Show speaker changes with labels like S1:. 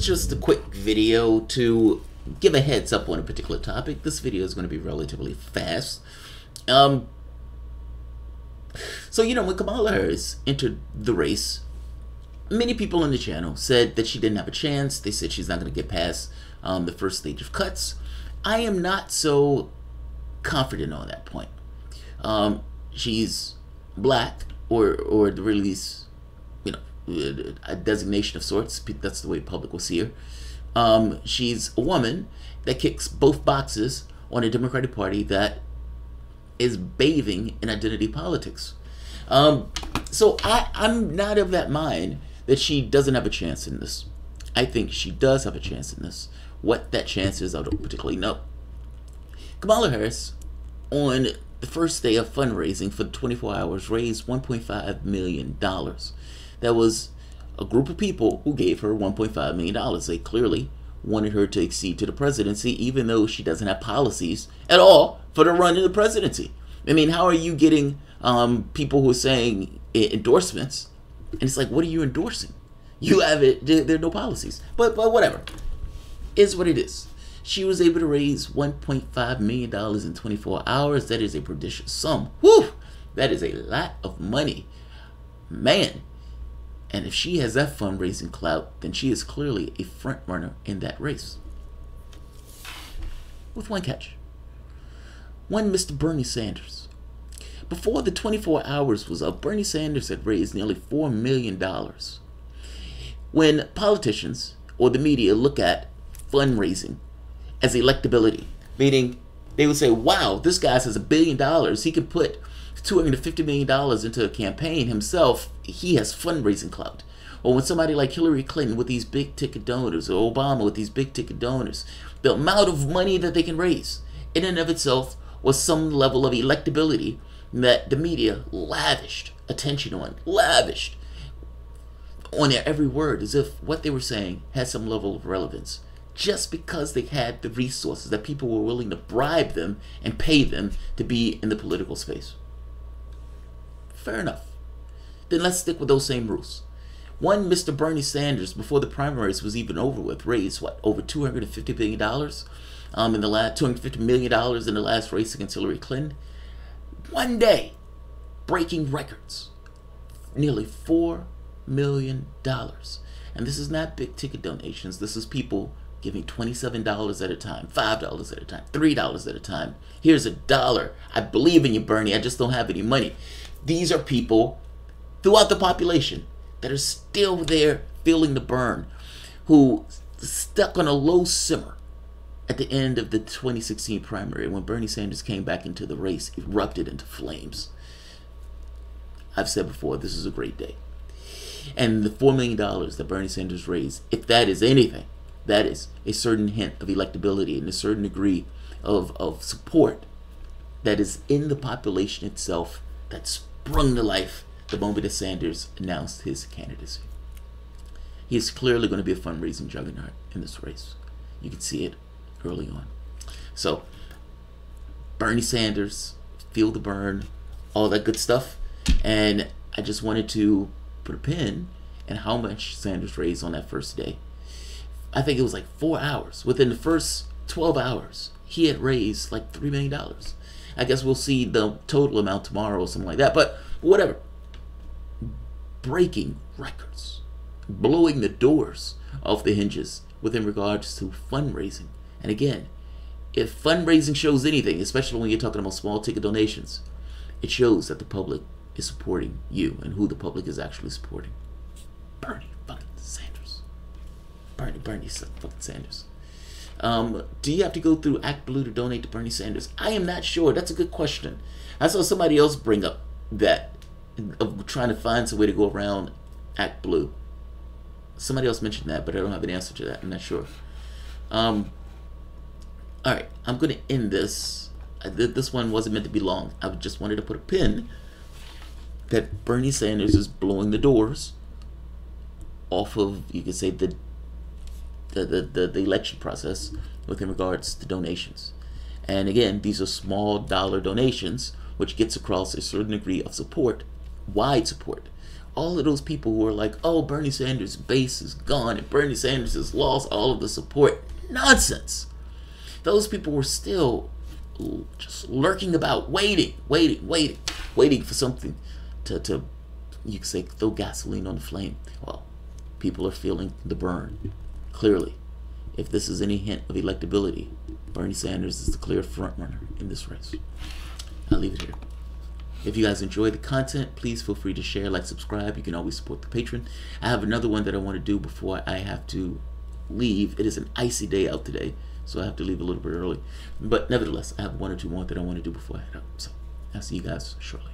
S1: just a quick video to give a heads up on a particular topic. This video is going to be relatively fast. So, when Kamala Harris entered the race, many people on the channel said that she didn't have a chance. They said she's not going to get past the first stage of cuts. I am not so confident on that point. She's black, or the very least, a designation of sorts. That's the way the public will see her. She's a woman that kicks both boxes on a Democratic Party that is bathing in identity politics. So I'm not of that mind that she doesn't have a chance in this. I think she does have a chance in this. What that chance is, I don't particularly know. Kamala Harris, on the first day of fundraising for the 24 hours, raised $1.5 million. That was a group of people who gave her $1.5 million. They clearly wanted her to accede to the presidency, even though she doesn't have policies at all for the run of the presidency. I mean, how are you getting people who are saying endorsements? And it's like, what are you endorsing? You have it. There are no policies. But whatever. Is what it is. She was able to raise $1.5 million in 24 hours. That is a prodigious sum. Whew! That is a lot of money. Man. And if she has that fundraising clout, then she is clearly a front runner in that race. With one catch. One Mr. Bernie Sanders. Before the 24 hours was up, Bernie Sanders had raised nearly $4 million. When politicians or the media look at fundraising as electability, meaning they would say, wow, this guy has $1 billion. He could put $250 million into a campaign himself. He has fundraising clout. Or when somebody like Hillary Clinton with these big ticket donors, or Obama with these big ticket donors, the amount of money that they can raise in and of itself was some level of electability that the media lavished attention on, lavished on their every word, as if what they were saying had some level of relevance, just because they had the resources, that people were willing to bribe them and pay them to be in the political space. Fair enough. Then let's stick with those same rules. One Mr. Bernie Sanders, before the primaries was even over with, raised what, over $250 billion in the last $250 million in the last race against Hillary Clinton. One day, breaking records, nearly $4 million. And this is not big ticket donations. This is people giving $27 at a time, $5 at a time, $3 at a time. Here's $1. I believe in you, Bernie. I just don't have any money. These are people throughout the population that are still there feeling the burn, who stuck on a low simmer at the end of the 2016 primary when Bernie Sanders came back into the race, erupted into flames. I've said before, this is a great day. And the $4 million that Bernie Sanders raised, if that is anything, that is a certain hint of electability and a certain degree of support that is in the population itself, that sprung to life the moment that Sanders announced his candidacy. He is clearly going to be a fundraising juggernaut in this race. You can see it early on. So, Bernie Sanders, feel the burn, all that good stuff. And I just wanted to put a pin in how much Sanders raised on that first day. I think it was like 4 hours. Within the first 12 hours, he had raised like $3 million. I guess we'll see the total amount tomorrow or something like that. But whatever. Breaking records. Blowing the doors off the hinges within regards to fundraising. And again, if fundraising shows anything, especially when you're talking about small ticket donations, it shows that the public is supporting you and who the public is actually supporting. Bernie fucking Sanders. Bernie fucking Sanders. Do you have to go through Act Blue to donate to Bernie Sanders? I am not sure. That's a good question. I saw somebody else bring up that, of trying to find some way to go around Act Blue. Somebody else mentioned that, but I don't have an answer to that. I'm not sure. Alright, I'm going to end this. This one wasn't meant to be long. I just wanted to put a pin that Bernie Sanders is blowing the doors off of, you could say, the election process within regards to donations. And again, these are small dollar donations, which gets across a certain degree of support, wide support, all of those people who are like, oh, Bernie Sanders' base is gone and Bernie Sanders has lost all of the support. Nonsense. Those people were still just lurking about, waiting for something to you could say, throw gasoline on the flame. Well, people are feeling the burn. Clearly, if this is any hint of electability, Bernie Sanders is the clear front runner in this race. I'll leave it here. If you guys enjoy the content, please feel free to share, like, subscribe. You can always support the patron. I have another one that I want to do before I have to leave. It is an icy day out today, so I have to leave a little bit early. But nevertheless, I have one or two more that I want to do before I head out. So I'll see you guys shortly.